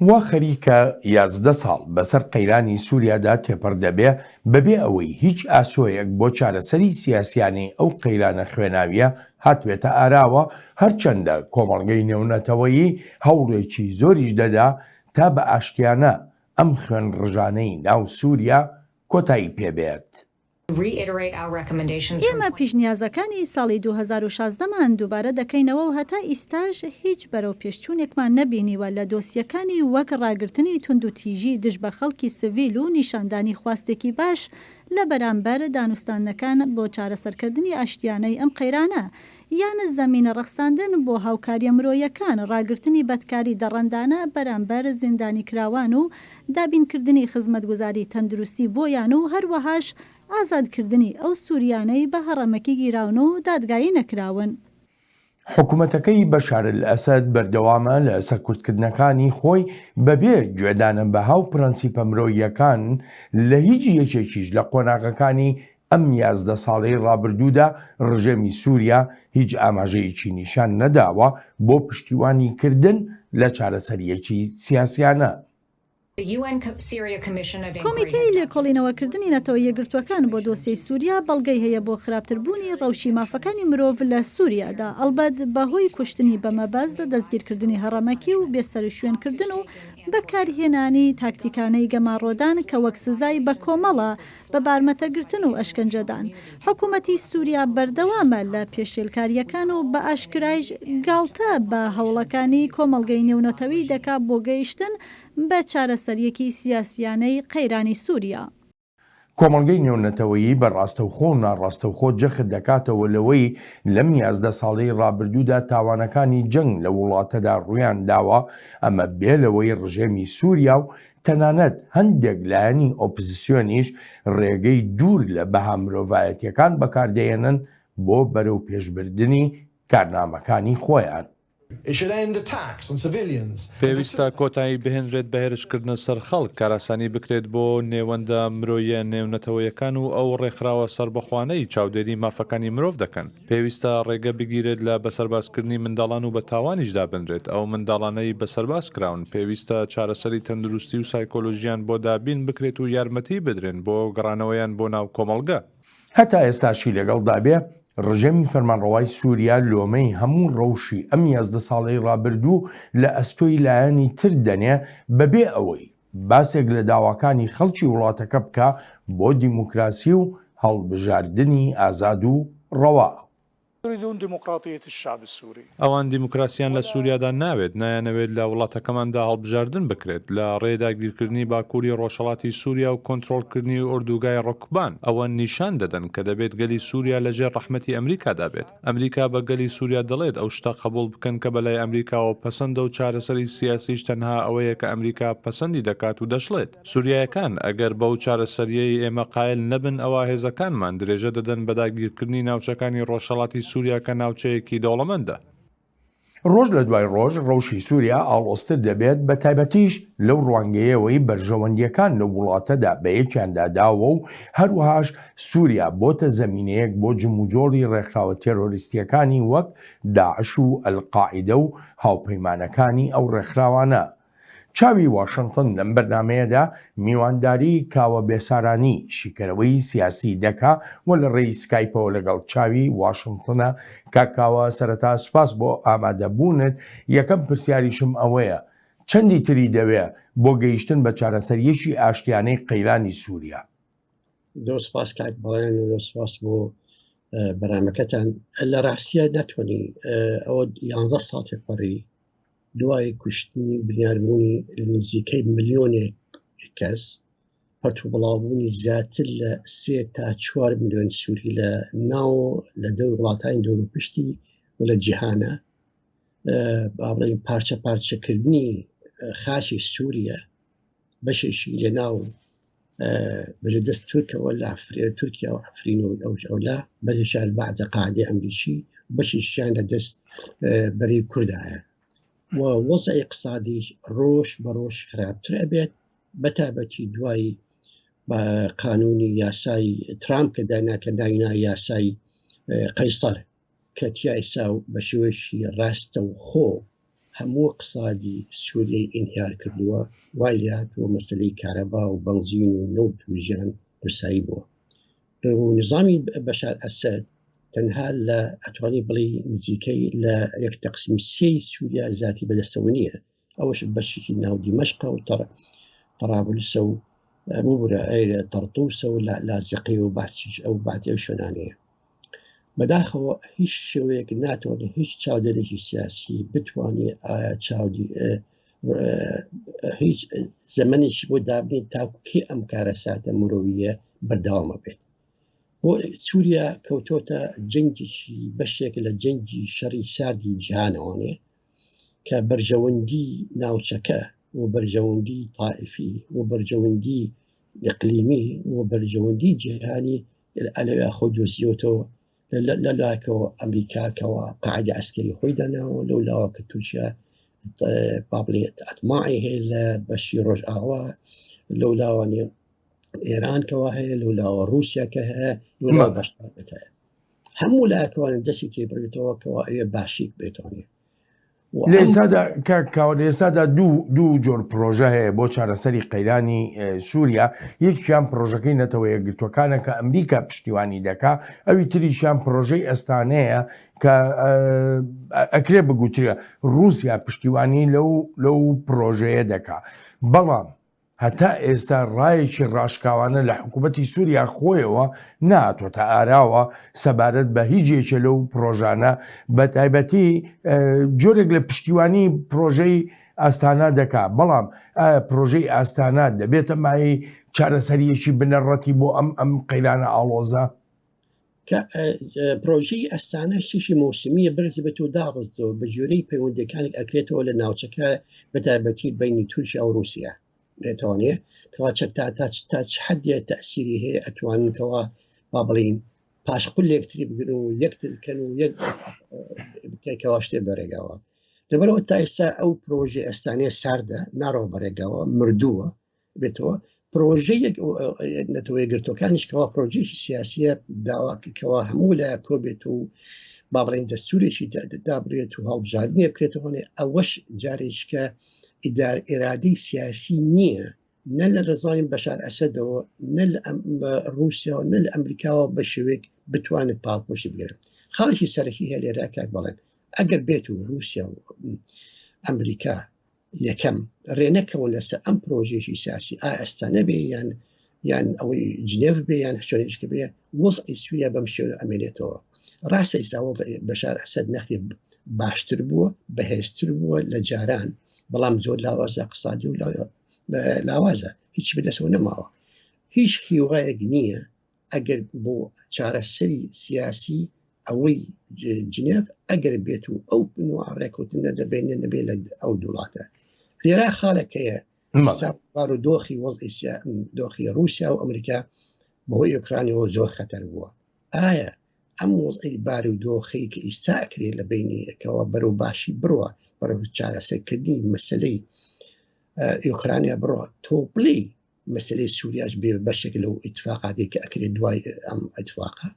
وا خەریکە 11 ساڵ بەسەر قەیرانی سووریادا تێپەڕ دەبێ بەبێ ئەوەی هیچ ئاسۆیەک بۆ چارەسەری سیاسیانی ئەو قەیرانە خوێناویە هاتوێتە ئاراوە، هەرچەندە کۆمەڵگەی نێونەتەوەیی هەوڵێکی زۆریش دەدا تا بە ئاشتیانە ئەم خوێن ڕژانەی ناو سووریا کۆتایی پێبێت. ئێمە پیشنیازەکانی ساڵی 2016مان دووبارە دەکەینەوە و هەتا ئیستاژ هیچ بەرەو پێشچوونێکمان نەبینیوە لە دۆسیەکانی وەک ڕاگررتنی تونند و تیژی دژ بە خەڵکی سڤیل و نیشاندانی خواستێکی باش لە بەرامبەر دانوستانەکان بۆ چارەسەرکردنی ئاشتیانەی ئەم قەیرانە یان زەمینە ڕەخساندن بۆ هاوکاریە مرۆیەکان، ڕاگررتنی بەدکاری دەڕەندانە بەرامبەر زیندانی کراوان و دابینکردنی خزمەتگوزاری تەندروستی بۆیان و هەروەهاش ئازادکردنی ئەو سووریانەی بە هەڕەمەکی گیراون و دادگایی نەکراون. حکوومەتەکەی بەشار ئەسەد بەردەوامە لە سەرکوتکردنەکانی خۆی بەبێ گوێدانە بە هاو پرەنسیپە مرۆییەکان لە هیچ یەکێکیش لە قۆناغەکانی ئەم 11 ساڵەی ڕابردوودا ڕژێمی سووریا هیچ ئاماژەیەکی نیشان نەداوە بۆ پشتیوانیکردن لە چارەسەریەکی سیاسیانە. کۆمیتەی لێکۆڵینەوەکردنی نەتەوە یەکگرتووەکان بۆ دۆسیەی سووریا بەڵگەی هەیە بۆ خراپتربوونی ڕەوشی مافەکانی مرۆڤ لە سووریادا، ئەلبەت بەهۆی کوشتنی بەمەبەست دەستگیرکردنی هەڕەمەکی و بێسەر شوێنکردن و بەکارهێنانی تاکتیکانەی گەماڕۆدان کە وەک سزای بە کۆمەڵە بە بارمەتەگرتن و ئەشکەنجەدان. حکوومەتی سووریا بەردەوامە لە پێشێلکاریەکان و بە ئاشکرایش گاڵتە بە هەوڵەکانی کۆمەڵگەی نێونەتەوەی دەکا بۆ گەیشتن بە چارەسەریەکی سیاسیانەی قەیرانی سووریا. کۆمەڵگەی نێونەتەوەیی بەڕاستەوخۆ و ناڕاستەوخۆ جەخت دەکاتەوە لەوەی لەم 11 ساڵەی ڕابردوودا تاوانەکانی جەنگ لە وڵاتەدا ڕوویان داوە، ئەمە بێ لەوەی ڕژێمی سووریا و تەنانەت هەندێک لایەنی ئۆپۆزیسیۆنیش ڕێگەی دوور لە بەها مرۆڤایەتیەکان بەکاردێنن بۆ بەرەو پێشبردننی کارنامەکانی خۆیان. پێویستە کۆتایی بهێنرێت بە هێرشکردنە سەر خەڵک، کاراسانی بکرێت بۆ نێوەندە مرۆیە نێونەتەوەیەکان و ئەو ڕێکخراوە سەربەخوانەی چاودێری مافەکانی مرۆڤ دەکەن. پێویستە ڕێگە بگیرێت لە بەسەربازکردنی منداڵان و بە تاوانیشدا بنرێت. ئەو منداڵانەی بەسەرباز کراون پێویستە چارەسەری تەندروستی و سایکۆلۆژیان بۆ دابین بکرێت و یارمەتی بدرێن بۆ گەڕانەوەیان بۆ ناو کۆمەڵگە. هەتا ئێستاشی لەگەڵدابێ ڕژێمی فەرمانڕەوای سووریا لۆمەی هەموو ڕەوشی ئەم 11 ساڵەی ڕابردوو لە ئەستۆی لایەنی تر دەنێ بەبێ ئەوەی باسێک لە داواکانی خەڵکی وڵاتەکە بکە بۆ دیموکراسی و هەڵبژاردننی ئازاد و ڕەوا. ئەوان دیموکراسیان لە سووریادا ناوێت، نایانەوێت لە وڵاتەکەماندا هەڵبژاردن بکرێت لە ڕێداگیرکردنی باکووری ڕۆژهەڵاتی سووریا و کۆنتڕۆڵکردنی ئوردوگای ڕۆکبان. ئەوە نیشان دەدەن کە دەبێت گەلی سووریا لەژێر ڕەحمەتی ئەمریکادا بێت. ئەمریکا بە گەلی سووریا دەڵێت ئەو شتە قبوڵ بکەن کە بەلای ئەمریکاوە پەسەندە و چارەسەری سیاسیش تەنها ئەوەیە کە ئەمریکا پەسەندی دەکات و دەشڵێت. سووریایەکان ئەگەر بەو چارەسەریەی ئێمە قایل نەبن، ئەوە هێزەکانمان درێژە دەدەن بە داگیرکردنی ناوچەکانی ڕۆژهەڵاتی سووریا کە ناوچەیەکی دەوڵەمەندە. ڕۆژ لە دوای ڕۆژ ڕەوشی سووریا ئاڵۆزتر دەبێت، بە تایبەتیش لەو ڕوانگەیەوەی بەرژەوەندیەکان لە وڵاتەدا بە یەکیاندا داوە و هەروەهاش سووریا بۆتە زەمینەیەک بۆ جموجۆڵی ڕێکخراوە تێرۆریستیەکانی وەک داعش و ئەلقاعیدە و هاوپەیمانەکانی ئەو ڕێکخراوانە. چاوی واشنگتن لەم بەرنامەیەدا میوانداری کاوە بێسارانی شیکەرەوەی سیاسی دەکا و لە ڕێی سکایپەوە لەگەڵ چاوی واشنگتنە. کاکاوە سەرەتا سوپاس بۆ ئامادەبوونت. یەکەم پرسیاریشم ئەوەیە، چەندی تری دەوێ بۆ گەیشتن بە چارەسەریەکی ئاشتیانەی قەیرانی سووریا؟ زۆر سپاس کاک بەڵێن و زۆر سپاس بۆ بەرنامەکەتان. لە ڕاستیە ناتوانانی ئەوە 11 ساڵ تێپەڕی دوای کوشتنی بنیاربوونی نزیکەی ملیۆنێک کەس، پەرتو بڵاوبوونی زیاتر لە 3 تا 4 ملیۆن سووری لە ناو لە دەور وڵاتانی دەوروپشتی و لە جیهانە، با بڵێین پارچە پارچەکردنی خاچی سووریە بەشێکی لە ناو بەدەست تورکەوە لە تورکیا و عەفرین و ئەولا بەشێکیان بەعدە قاعدەی ئەمریکی، بەشێکیان لە دەست بەرەی کوردایە و وەزعی اقتصادیش ڕۆژ بە ڕۆژ خراپتر ئەبێت، بەتابەتی دوای قانونی یاسای ترامپ کە داناکە داینا یاسای قەیسەر کە تیایسا و بە شێوەیەکی ڕاستە و خۆ هەموو اقتصادی سووریای ئینهیار کردووە وای لاتوە مەسلەی کارەبا و بەنزین و نەوت و ژیان پرسایی بووە و نظامی بەشار ئەسەد تەنها لە ئەتوانی بڵێ نزیکەی لە 1/3 سووریا زیاتی بەدەستەوە نییە ئەوەش بەشێکی ناو دیمەشقە و طرابلسە و ببورە تەرتوسە و لازقی و باسیش ئەو باتی شوێنانەیە بەداخەوە هیچ شێوەیەک ناتوانێت هیچ چاودێرێکی سیاسی بتوانێت ئایا چاودی هیچ زەمانێکی بۆ دابنێت تاکوکێ ئەم کارە ساتە مرۆڤیە بەردەوامە بێت بۆ سووریا کەوتۆتە جەنگێکی بەشێک لە جەنگی شەڕی ساردی جیهانەوانێ کە بەرژەوەندی ناوچەکە و بەرژەوەندی تائیفی و بەرژەوەندی ئیقلیمی و بەرژەوەندی جیهانی ئەلەوێ خۆ دۆزیۆتەوە لەلایەکەوە ئەمریکاکەوە قاعدە ئەسکەری خۆی داناوە لەولاوە کە تورکیا بابلێت ئەتماعی هەیە لە بەشی ڕۆژئاوا لەولاوانێ ئێرانکەوە هەیە لەولاوە رووسیاکە هەیە لەولا بەشدارەکە هەیە هەموو لایەکەوانن دەستی تێبڕێتەوە کەەوە ئەوێ باشیک بێتوانێت لێستادا دوو جۆر پرۆژە هەیە بۆ چارەسەری قەیرانی سووریا یەکیان پرۆژەکەی نەتەوە یەکگرتوەکانە کە ئەمریکا پشتیوانی دەکا ئەوی تریشیان پرۆژەی ئەستانەیە کە ئەکرێ بگوترە رووسیا پشتیوانی لەو پرۆژەیە دەکا بەڵام هەتا ئێستا ڕایەکی ڕاشکاوانە لە حکوومەتی سووریا خۆیەوە ناتوەتە ئاراوە سەبارەت بە هیچێکە لەو پرۆژانە بە تایبەتی جۆرێک لە پشتیوانی پرۆژەی ئاستانە دەکا بەڵام پرۆژەی ئاستانە دەبێتە مای چارەسەریەکی بنەڕەتی بۆ ئەم قەیرانە ئاڵۆزە پرۆژەی ئەستانە شیشی موسمیە بەرز بێت و داڕستەوە بە جۆرەی پەیوەندەکانێک ئەکرێتەوە لە ناوچەکە بە تایبەتی بینی تورکیا و رووسیا بێتوانێ کەوا تا حدێ تەسیری هەیە ئەتواننکەوە با بڵین پاشقل لەکتری بگرن و یەکترکەن و یەکەوە شتێ بەڕێگاوە لەبەرەوە تا ئێستا ئەو پرۆژە ئەستانەیە ساردە ناڕۆ بەڕێگاوە مردووە بێتەوە پرۆژەیەک نەتەوەی گرتوەکانیشکەوە پرۆژێکی سیاسیە داواکەوە هەموو لە کۆبێت و با بڵین دەستورێکی دابرێت و هەڵبژاردنێ بکرێتەوەێ ئەوەش جارێککە ئێرادەی سیاسی نییە نە لە ڕزاین بەشار ئەسەدەوە نە لە رووسیا و نە لە ئەمریکاوە بە شێوەیەک بتوانێت پاڵپۆشی بگرن خاڵێکی سەرەکی هەیە لێرا کاک بەڵێن ئەگەر بێت و رووسیا و ئەمریکا یەکەم ڕێنەکەون لەسەر ئەم پرۆژێکی سیاسی ئەستانە بێ یان ئەوەی جنێڤ بێ یان شوێنێککە بێ وەزعی سووریا بەم شێوە ئەمێنێتەوە ڕاستە ئێستا بەشار ئەسەد نەختی باشتر بووە بەهێزتر بووە لە جاران بەڵام زۆر لاوازە اقتصادی و لاوازە هیچی بەدەستەوە نەماوە هیچ هیوایەک نییە ئەگەر بۆ چارەسەری سیاسی ئەوەی جنێڤ ئەگەر بێت و ئەو ڕێکوتنە دەبێنە نەبێ لە ئەو دوڵاتە لێرا خاڵەکەیە بارودۆخی وەزعی دۆخی رووسیا و ئەمریکا بەهۆی ئوکرانیەوە زۆر خەتەر بووە ئایا ئەم وەزعی بارودۆخی کە ئیستا ئەکرێت لە بینیەکەوە بەرەو باشی بڕوە بەرەو چارەسەرکردنی مەسلەی ئوکرانیا بڕۆ تۆ بڵێ مەسلەی سووریاش بێ بەشێک لەو ئیتفاقاتی کە ئەکرێت دوای ئەم ئەتفاقا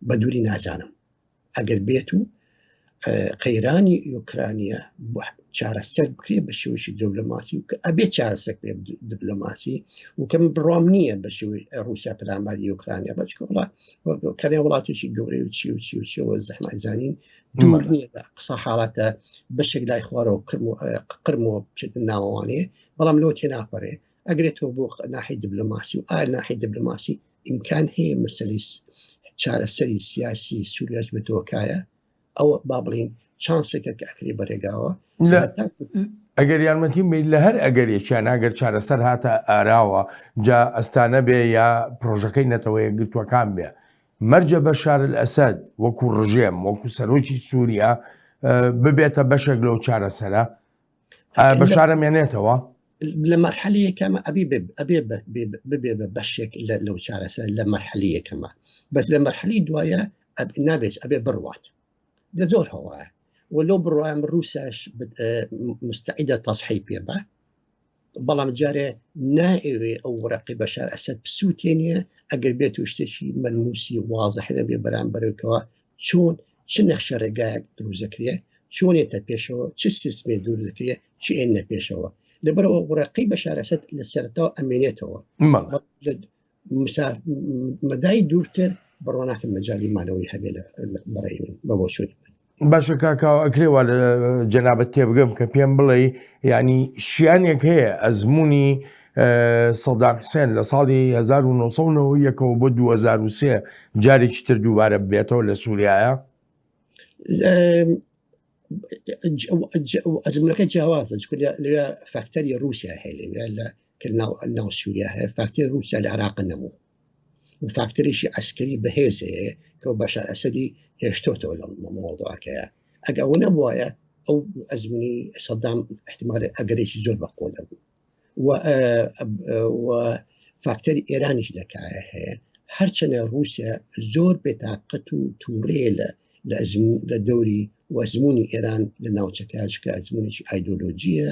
بە دووری نازانم ئەگەر بێت و قەیرانی ئوکرانیا چارەسەر بکرێت بە شێوەیەکی دەوڵەماتی و کە ئەبێت چارەسەر بکرێت دیپلۆماسی و کەم بڕام نییە بە شێوەی رووسیا پەلاماری ئوکرانیا بەچکۆڵا کەنێ وڵاتێکی گەورەی و چیوە زەحمەتزانین دوور نییە بە قسە حاڵاتە بەشێک لای خوارەوە قرمەوە بچێت ناوەوانەیە بەڵام لەوە تێناپەڕێ ئەگرێتەوە بۆ ناحی دیپلۆماسی و ئایا ناحی دیپلۆماسی ئیمکان هەیە مەسەلەی چارەسەری سیاسی سووریاش بێتەوەکایە ئەوە با بڵین چانسێکە کە ئەکری بەڕێگاوە ئەگەر یارمەتی لە هەر ئەگەرێکیان ئەگەر چارەسەر هاتە ئاراوە جا ئەستانە بێ یا پرۆژەکەی نەتەوەیە گرتوەکان بێ مەرجە بەشار ئەسەد وەکو ڕژێم وەکو سەرۆکی سووریا ببێتە بەشێک لەو چارەسەرە بەشارە مێنێتەوە لە مەرحەلەیەکەمە ببێ بە بەشێک لەو چارەسەر لە مەرحەلەیەکەمە بەس لە مەرحەلی دوایە نابێت ئەبێ بڕوات لە زۆر هەوایە وەلو بڕوایم رووسیاش مستعیدە تەصحیح پێ بە بەڵام جارێ نائوێ ئەو وەرەقی بەشار ئەسەد پسووتێنیە ئەگەر بێت و شتێکی مەلموسی وازەح نەبێ بەرامبەرەوەکەوە چۆن چ نەخشە ڕێگایەک دروزەکرێ چۆنێتە پێشەوە چ سیستمێ دوور دەکرێت چ ئێنە پێشەوە لەبەرەوە وڕقی بەشار ئەسەد لە سەرەتاوە ئەمێنێتەوە مەدای دوورتر بڕواناکەم مەجای مانەوەی هەبێ بەڕێ من بە بۆچوونی من باشە کاکاو ئەکرێوە لە جەنابەت تێبگەم کە پێم بڵێ ینی شیانێک هەیە ئەزمموی سەدام حسێن لە ساڵی 1990 بۆ 2003 جارێکی تر دووبارە بێتەوە لە سووریایە ئەزمونەکە جیاوازە لێ فاکتەری رووسیا هەیە ناو سووریا هەیە فاکتەری رووسیا لە عراق نەبوو و فاکتەرێکی عسکەری بەهێز هەیە کە بەشار ئەسەدی هێشتۆتەوە لە مۆڵدوواکەیە ئەگە ئەوە نەبووایە ئەو ئەزمموی سەدام احتمال ئەگەرێکی زۆر بەقۆ دەبوو و فاکتەری ئێرانیش لەکایە هەیە هەرچەنە رووسیا زۆر بێتاقەت و تووڕێ لە دەوری وەزمموی ئێران لە ناوچەکەچکە ئەزممونێکی ئایدۆلۆژیە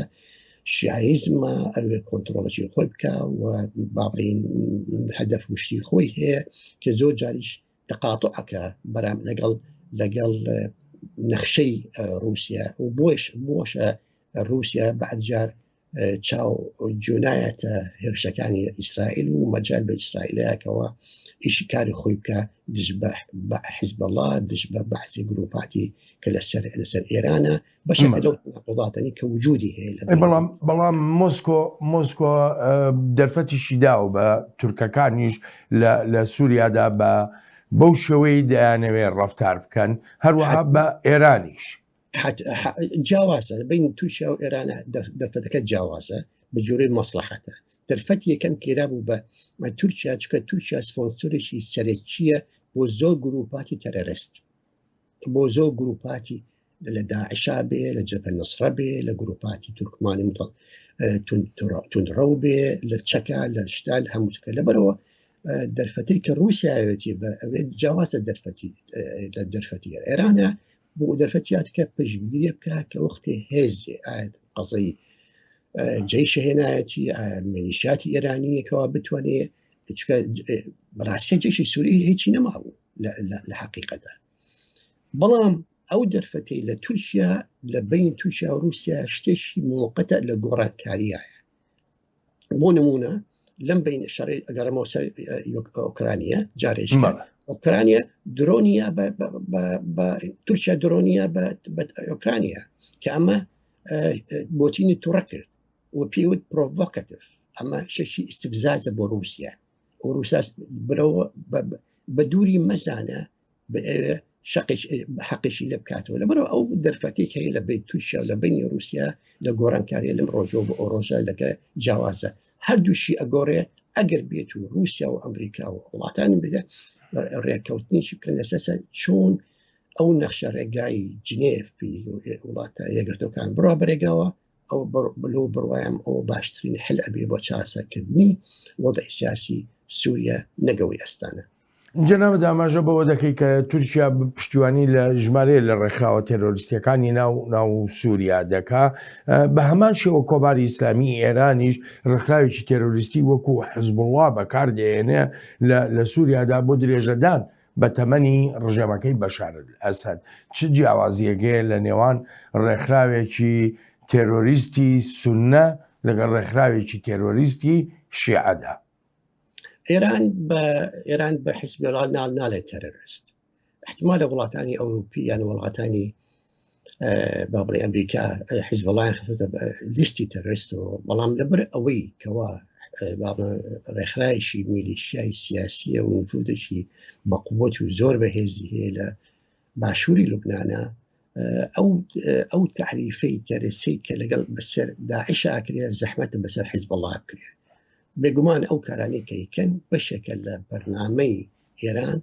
شیعیزمە ئەوێ کۆنتترۆلەی خۆی بکە و بابرین هەدەف وشتی خۆی هەیە کە زۆر جاریش تەقاتۆعەکە بەرام لەگەڵ نەخشەی رووسیا و بۆشە رووسیا بەعدجار چاو جۆنایەتە هێرشەکانی ئیسرائیل و مەجال بە ئیسرائیلەکەوە ئیشی کاری خۆی بکە دش بە حیزبەڵڵا دش بە بەحزی گروپاتی کە لەسەر ئێرانە بەشێکە لەو تەناقضاتنی کە وجودی هەیە بەڵام مۆسکۆ دەرفەتیشی داو بە تورکەکانیش لە سووریادا بەو شێوەی دەیانەوێت ڕەفتار بکەن هەروەها بە ئێرانیش جیاوازە بین تووشیا و ئێرانە دەرفەتەکە جیاوازە بە جۆرەی مەسلحەتە دەرفەت یەکەم کێرا بوو بە تورکیا چکە تورکیا سپۆنسۆرێکی سەرەکیە بۆ زۆر گروپاتی تەرەرست بۆ زۆر گروپاتی لە داعشا بێ لە جەبهە نەسرە بێ لە گروپاتی تورکمانی تونڕەو بێ لە چەکا لە شتال هەمووتکە لەبەرەوە دەرفەتی کە رووسیاوێتی بە ئەوێ جیاوازە دەرفەتی لە دەرفەتی ئێرانە بۆ دەرفەتیاتکە پشتگیری بکە کە وەختی هێزی ئاەت قەزەی جێیشە هێنایەتی مێلیشیاتی ئێرانیەکەوە بتوانێت بەڕاستی جێشی سووری هیچی نەمابوو لە حقیقەتە بەڵام ئەو دەرفەتی لە تورکیا لە بین تووشیا و رووسیا شتێکی موقەتە لە گۆڕانکاریایە بۆ نمونە لەم بین شەڕی ئەگەرەمەوە سەر ئۆکرانیا جارێشکە ئۆکرانیا درۆنیە بە تورکیا درۆنیە بە ئۆکرانیا کە ئەمە بۆتینی تووڕە کرد و پێوت پرۆڤۆکەتیڤ ئەمە شەشی ئیستفزازە بۆ رووسیا و رووسیا برەوە بە دووری مەزانە حەقیشی لێ بکاتەوە لەبەرەوە ئەو دەرفەتێک هەیە لە بین تووشیا و لە بینی رووسیا لە گۆڕانکاریە لەم ڕۆژۆ بە ئۆڕۆژە لەگە جیاوازە هەردووشی ئەگۆڕێ ئەگەر بێت و رووسیا و ئەمریکا و وڵاتانی بدە ڕێککەوتنیشی بکەن لەسەسە چۆن ئەو نەخشە ڕێگای جنێف وڵاتە یەکگرتوەکان بڕوا بەرێگاوە ئەو بلو بڕوایم ئەو باشترین حل ئەبێ بۆ چارەسەرکردنی وەضعی سیاسی سووریا نەگەوەی ئەستانە جەنابەت ئاماژە بەوە دەکەی کە تورکیا پشتیوانی لە ژمارەیە لە ڕێکخراوە تێرۆریستیەکانی ناو سووریا دەکا بە هەمان شێوە کۆباری ئیسلامی ئێرانیش ڕێکخراوێکی تێرۆریستی وەکو حیزبوڵڵا بەکاردێنێ لە سووریادا بۆ درێژەدان بە تەمەنی ڕژێمەکەی بەشار ئەسەد چ جیاوازیەکەیە لە نێوان ڕێکخراوێکی تێرۆریستی سونە لەگەڵ ڕێکخراوێکی تێرۆریستی شیعەدا ئێران بە حیزبڵڵا ناڵێت تەرۆریست احتمالە وڵاتانی ئەوروپی یان وڵاتانی بابڕی ئەمریکا حیزبڵڵا لیستی تەرۆریست و بەڵام لەبەر ئەوەی کەوا ڕێکخراوێکی میلیشیای سیاسیە و نفوذێکی بەقووەت و زۆر بەهێزی هەیە لە باشووری لوبنانە ئەو تعریفەی تەرۆریستی کە لەگەڵ بەسەر داعش ئاکرێ زەحمەتە بەسەر حیزبڵڵا بکرێ بێگومان ئەو کارانی کەیکەن بەشێکە لە بەرنامەی ئێران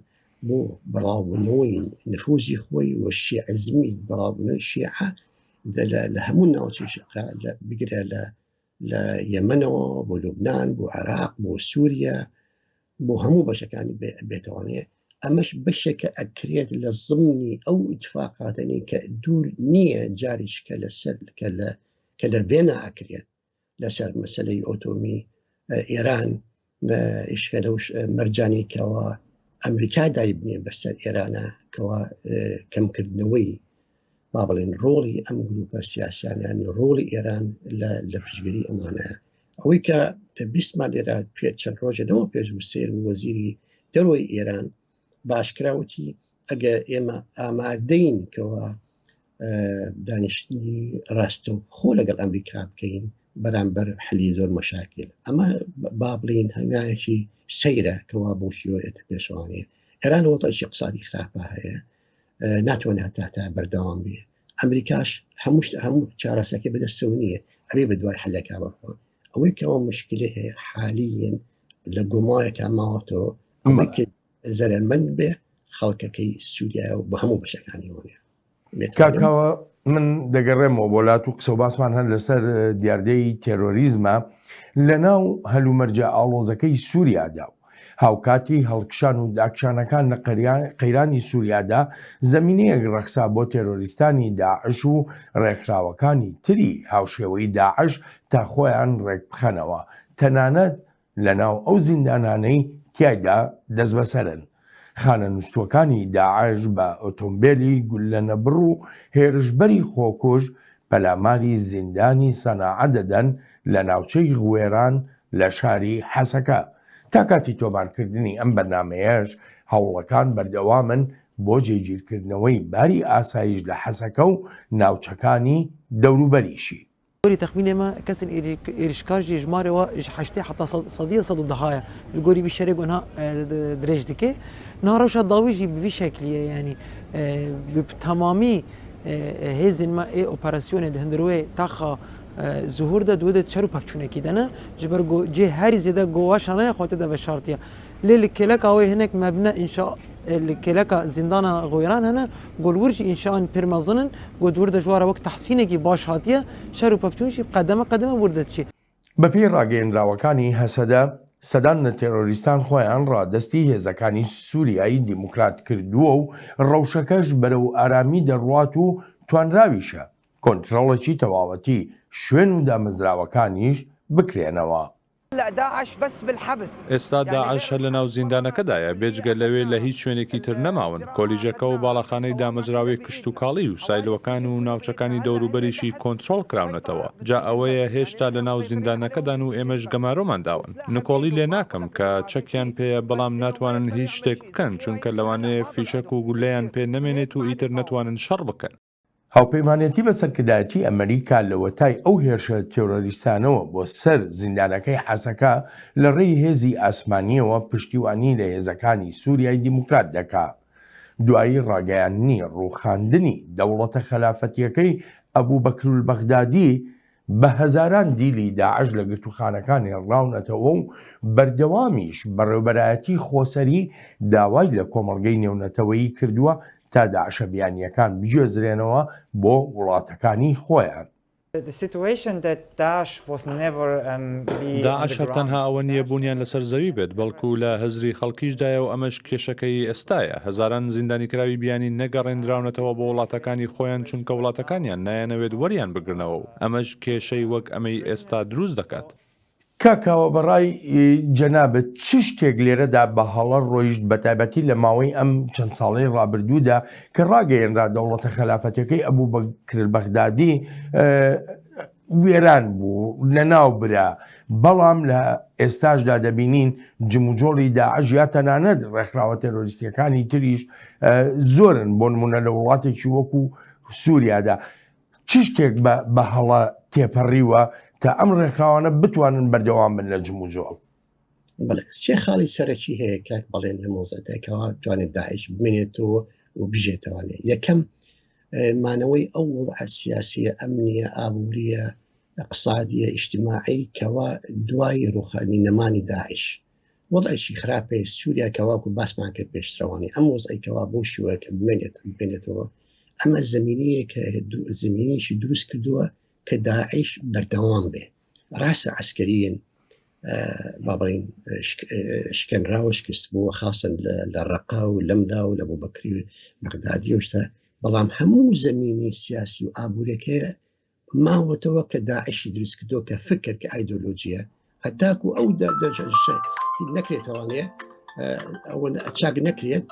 بۆ بەڕاوبوونەوەی نفوذی خۆی و شیعزمی بەڕاوبوونەوەی شیعە لە هەموو ناوچەی بگرە لە یەمەنەوە بۆ لوبنان بۆ عێراق بۆ سووریا بۆ هەموو بەشەکانی بێتوانێ ئەمەش بەشێکە ئەکرێت لە ضمنی ئەو ئیتفاقاتنی کە دوور نییە جاریش کە لە ڤێنا ئەکرێت لەسەر مەسەلەی ئۆتۆمی ئێران ئیشکە لەو مەرجانی کەەوە ئەمریکا دایبنێ بەسەر ئێرانە کەەوە کەمکردنەوەی با بڵێن ڕۆڵی ئەم گروپە سیاسیانیان ڕۆڵی ئێران لە پشگیری ئەمانە ئەوەی کە بیستمان لێرە پێ چەند ڕۆژەدەوە پێش و سێر و وەزیری دەرۆی ئێران باشکراوتی ئەگەر ئێمە ئامادەین کەەوە دانیشتنی ڕاستە و خۆ لەگەڵ ئەمریکا بکەین بەرامبەر حلی زۆر مەشاکل ئەمە با بڵین هەنگایەکی سەیرە کەوا بۆ شیوەیەت پێشوانێ ئێران وڵاتێکی اقتصادی خراپە هەیە ناتوانێت تا بەردەوام بێ ئەمریکاش هەموو چارەسەکە بەدەستەوە نییە ئەوێ بە دوای حلەکە بڕۆ ئەوەی کەەوە مشکلی هەیە حالیین لە گۆمایەکە ماوەتەوە ئەمە زەرمەند بێ خەڵکەکەی سووریا و بە هەموو بەشەکانی وانە کاکەوە من دەگەڕێمەوە بۆ لات و قسە و باسمان هەن لەسەر دیاردەی تێرۆریزمە لە ناو هەلومەرجە ئاڵۆزەکەی سووریادا و هاوکاتی هەڵکشان و داکشانەکان لە قەیرانی سووریادا زەمینەیەک ڕەخسا بۆ تێرۆریستانی داعش و ڕێکخراوەکانی تری هاوشێوەی داعش تا خۆیان ڕێک بخەنەوە تەنانەت لە ناو ئەو زیندانانەی تیایدا دەست بەسەرن خانە نووسوەکانی داعش بە ئۆتۆمبیلی گولە نەبڕ و هێرشبەری خۆکوژ پەلاماری زیندانی سەناعە دەدەن لە ناوچەی غوێران لە شاری حەسەکە تا کاتی تۆمارکردنی ئەم بەرنمەیەش هەوڵەکان بەردەوامن بۆ جێگیرکردنەوەی باری ئاسایش لە حەسەکە و ناوچەکانی دەوروبەریشی گۆری تەخمینێ مە کەسن ئێریشکار ژمارەوە حشتێ حتا سەدیە سەد و دەهایە گۆری بیشەرێ گۆنها درێژ دکێ ناڕەوشە داویژی بوی شەکلیە ینی تەمامی هێزن مە ئێ ئۆپەراسیۆنێ هەندروێ تاخە زهور دا دوده چرو پفچونکی دنه جبر جه هری زیاده گواشانه خاطر ده بشارتیه لیل کلک آوی هنک مبنى انشاء الكلك زندان غويران هنا قولورج انشاء برمزنن قدور دجوار وقت تحسينه کی باش هاتیه شرو پفچونشی قدمه وردت چی بەپی ڕاگەیەنراوەکانی هەسەدا سەدان تێرۆریستان خۆیان ڕادەستی هێزەکانی سووریایی دیموکرات کردووە و ڕەوشەکەش بەرەو ئارامی دەڕوات و توانراویشە کۆنترۆڵێکی تەواوەتی شوێن و دامەزراوەکانیش بکرێنەوە. ئێستا داعش هە لە ناو زیندانەکەدایە بێجگە لەوێ لە هیچ شوێنێکی تر نەماون کۆلیژەکە و باڵەخانەی دامەزراوی کشت و کاڵی و سایلۆکان و ناوچەکانی دەوروبەریشی کۆنترۆڵ کراونەتەوە جا ئەوەیە هێشتا لە ناو زیندانەکەدان و ئێمەش گەمارۆمان داون نکۆڵی لێ ناکەم کە چەکیان پێە بەڵام ناتوانن هیچ شتێک بکەن چونکە لەوانەیە فیشەک و گولەیان پێ نەمێنێت و ئیتر نەتوانن شەڕ بکەن. هاوپەیمانێتی بە سەرکردایەتی ئەمریکا لە وەتای ئەو هێرشە تێرۆریستانەوە بۆ سەر زیندانەکەی حەسەکە لە ڕێی هێزی ئاسمانیەوە پشتیوانی لە هێزەکانی سووریای دیموکرات دەکات. دوایی ڕاگەیاندنی ڕووخاندنی دەوڵەتە خەلافەتیەکەی ئەبوو بەکر البەغدادی بە هەزاران دیلی داعش لە گرتوخانەکانی ڕاونەتەوە و بەردەوامیش بەڕێوەبەرایەتی خۆسەری داوای لە کۆمەڵگەی نێونەتەوەیی کردووە تا داعشە بیانیەکان بگوێزرێنەوە بۆ وڵاتەکانی خۆیان. داعش هەرتەنها ئەوە نییە بوونیان لەسەر زەوی بێت بەڵکو لە هەزری خەڵکیشدایە و ئەمەش کێشەکەی ئێستایە هەزاران زیندانی کراوی بیانی نەگەڕێنراونەتەوە بۆ وڵاتەکانی خۆیان چونکە وڵاتەکانیان نایەنەوێت وەریان بگرنەوە و ئەمەش کێشەی وەک ئەمەی ئێستا دروست دەکات. کاکاوە بەڕای جەنابەت چ شتێک لێرەدا بە هەڵە ڕۆیشت بە تایبەتی لە ماوەی ئەم چەند ساڵەی ڕابردوودا کە ڕاگەیەنرا دەوڵەتە خەلافەتەکەی ئەبوو بەکر البەغدادی وێران بوو لەناو برا بەڵام لە ئێستاشدا دەبینین جموجۆڵی داعش یا تەنانەت ڕێکخراوە تێرۆریستیەکانی تریش زۆرن بۆ نمونە لە وڵاتێکی وەکو سووریادا چ شتێک بە هەڵە تێپەڕیوە تا ئەم ڕێکخراوانە بتوانن بەردەوام بن لە جموجۆڵ. بەڵێ سێ خاڵی سەرەکی هەیە کاک بەڵێن لە مۆزەتێکەوە توانێت داعش بمێنێتەوە و بژێتەوەێ یەکەم مانەوەی ئەو وڵع سیاسیە ئەمنیە ئابوووریە اقتصادیە ئیجتیماعی کەوا دوای ڕوخانی نەمانی داعش وەڵعێکی خراپێ سووریا کەواکو باسمان کرد پێشترەوانی ئەم وەزعیکەوا بۆ شوەیەکە بمێنێتەوە ئەمە زمینەیەکە زمینەیەکی دروست کردووە کە داعش بەردەوام بێ ڕاستە عسکەریین با بڵین شکەنراوەش کەس بووە خاصن لە ڕەقا و لەمدا و لە بۆ بەکری بەغدادی وشتە بەڵام هەموو زمینی سیاسی و ئابوورەکەی ماوەتەوە کە داعشی دروست کردو کە فکر کە ئایدۆلۆجیە هەتاکو ئەو نەکرێتەوەڵێ ئەوە چاک نەکرێت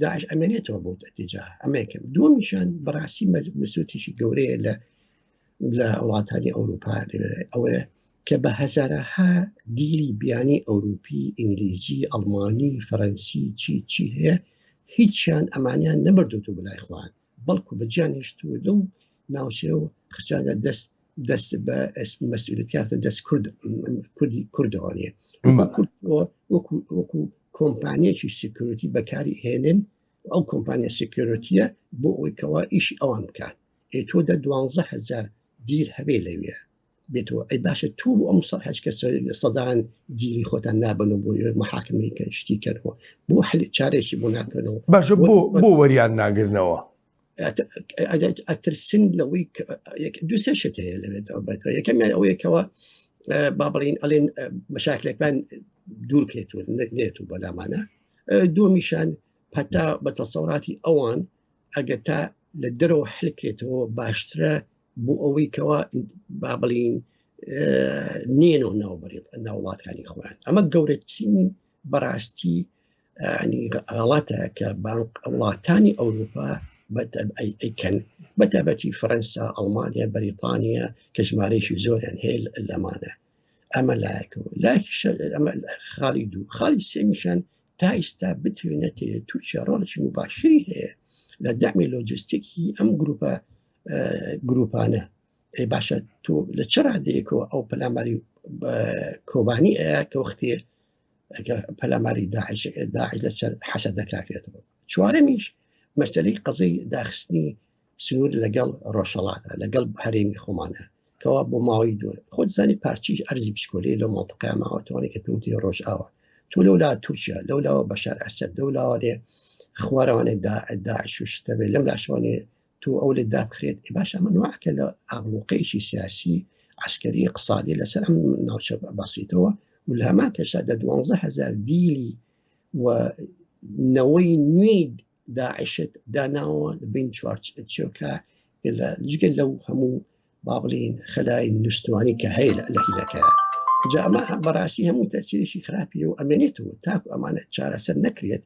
داعش ئەمێنێتەوە بۆ اتجاه ئەمریکا دووەمیشان بەڕاستی مەسوودێکی گەورەیە لە وڵاتانی ئەوروپا ئەوەیە کە بە هەزارەها دیلی بیانی ئەوروپی ئینگلیزی ئەڵمانی فەرەنسی چی هەیە هیچیان ئەمانیان نەبردوتو بەلای خوان بەڵکو بەجیان هێشتووە لەو ناوچەوە خستیانە دەست بە مەسئولیتیاتە دەست کوردەوانێ وەکو کۆمپانیەکی سکیۆریتی بەکاری هێنن ئەو کۆمپانیا سکیۆریتیە بۆ ئەوەی کەوا ئیشی ئەوان بکات تۆ دە 12,000 دیل هەبێ لەوێ بێتەوە ئەی باشە تو ئەم سەدان دیلی خۆتان نابنەوە بۆ محاکمەیەکە شتیکەنەوە بۆ چارێکی بۆ ناکەنەوە باشە بۆ وەریان ناگرنەوە ئەترسن لەوەی دوسێ شت هەیە لەوێتەوە بێتەوە یەکەمیان ئەوەیەکەوە با بڵین ئەڵێن مەشاکلەکان دوورکێتوە نێت و بەلامانە دووەمیشان پەتا بە تەسەوراتی ئەوان ئەگە تا لە دەرەوە حلکرێتەوە باشترە بۆ ئەوەی کەوا با بڵین نێنەوە ناو وڵاتەکانی خۆیان ئەمە گەورەترین بەڕاستی غەڵاتە کە وڵاتانی ئەوروپا ئەیکەن بەتابەتی فەرەنسا ئەڵمانیا بەریتانیا کە ژمارەیەکی زۆریان هەیە لەمانە ئەمە لایەکەوە ئەمە خاڵی دوو خاڵی سێمیشان تا ئێستا بتوێنێتێ تورکیا ڕۆڵێکی مباشری هەیە لە دامی لۆجستیکی ئەم گروپانە ئەی باشە تۆ لە چ ڕادەیەکەوە ئەو پەلاماری کۆبانی ئەیە کە وەختێ پەلاماری داعش لەسەر حەسەد دەکراکرێتەوە چوارەمیش مەسەلەی قەزەی داخستنی سنوور لەگەڵ ڕۆژهەڵاتە لەگەڵ هەرێمی خۆمانە کەوا بۆ ماوەی دوور خۆت زانی پارچی ئەرزی پشکۆلەی لە ماڵتەقای ماوەتوانێت کە پێوتی ڕۆژ ئاوە تۆ لەولا تورکیا لەولاوە بەشار ئەسەد لەولاوانێ خوارەوانێ داعش و شتە بێت لەم لاشوانێ تۆ ئەو لێ دابخرێت باش ئەمە نوعکە لە ئاڵۆقەیەکی سیاسی عسکەری اقتصادی لەسەر ئەم ناوچە بەسیتەوە و لە هەمان کەشدا 12,000 دیلی و نەوەی نوێی داعشت داناوە بین چوارچێکە جگەل لەو هەموو با بڵین خەلای نووسوانی کە هەیە لە هیلەکەیە جا ئەمە بەڕاستی هەموو تەسیرێکی خراپی و ئەمێنێتەوە تاکو ئەمانە چارەسەر نەکرێت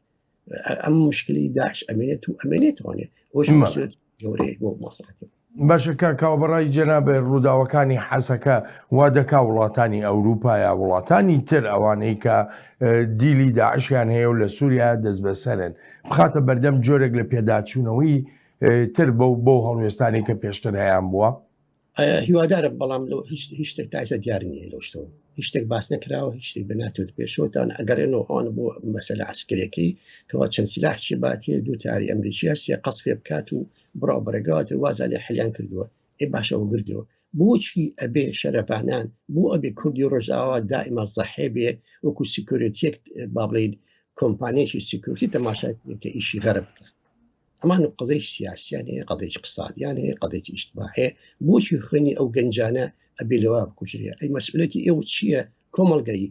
ئەم مشکلی داعش ئەمێنێت و ئەمێنێتوانێ ئەوش گەورەی بۆ مەسڵەتی باشە کاوبڕای جەنابێ ڕووداوەکانی حەسەکە وا دەکا وڵاتانی ئەوروپا یا وڵاتانی تر ئەوانەی کە دیلی داعشیان هەیە و لە سووریا دەست بەسەرن بخاتە بەردەم جۆرێک لە پێداچوونەوەی تر بۆ هەڵوێستانی کە پێشتر هەیەیان بووە هیوادارە بەڵام هیچ شتێک تایسە دیار نییە لەو شتەوە هیچ شتێک باس نەکراوە هیچ شتێک بناتوت پێشەوەتان ئەگەڕێنەوە ئەوان بۆ مەسەلە عسکرێکی کەوا چەند سیلاحی باتێ دووتاری ئەمریکی هەسیە قەسفێ بکات و بڕاو بەرەگات وازانێ حلیان کردووە باشەوە گردەوە بۆچی ئەبێ شەرەفانان بۆ ئەبێ کوردی ڕۆژاوا دائما زەحێ بێ وەکو سکیۆریتیەک با بڵین کۆمپانیەکی سکیۆریتی تەماشاکە ئیشی غەرب بکات ئەمان قەضەی سیاسیان هەیە قەضەی اقتصادیان هەیە قەضەی ئیجتماعی هەیە بۆچی خوێنی ئەو گەنجانە ئەبێ لەوە بکوژرێ ئەی مەسئولەتی ئێوە چییە کۆمەڵگەی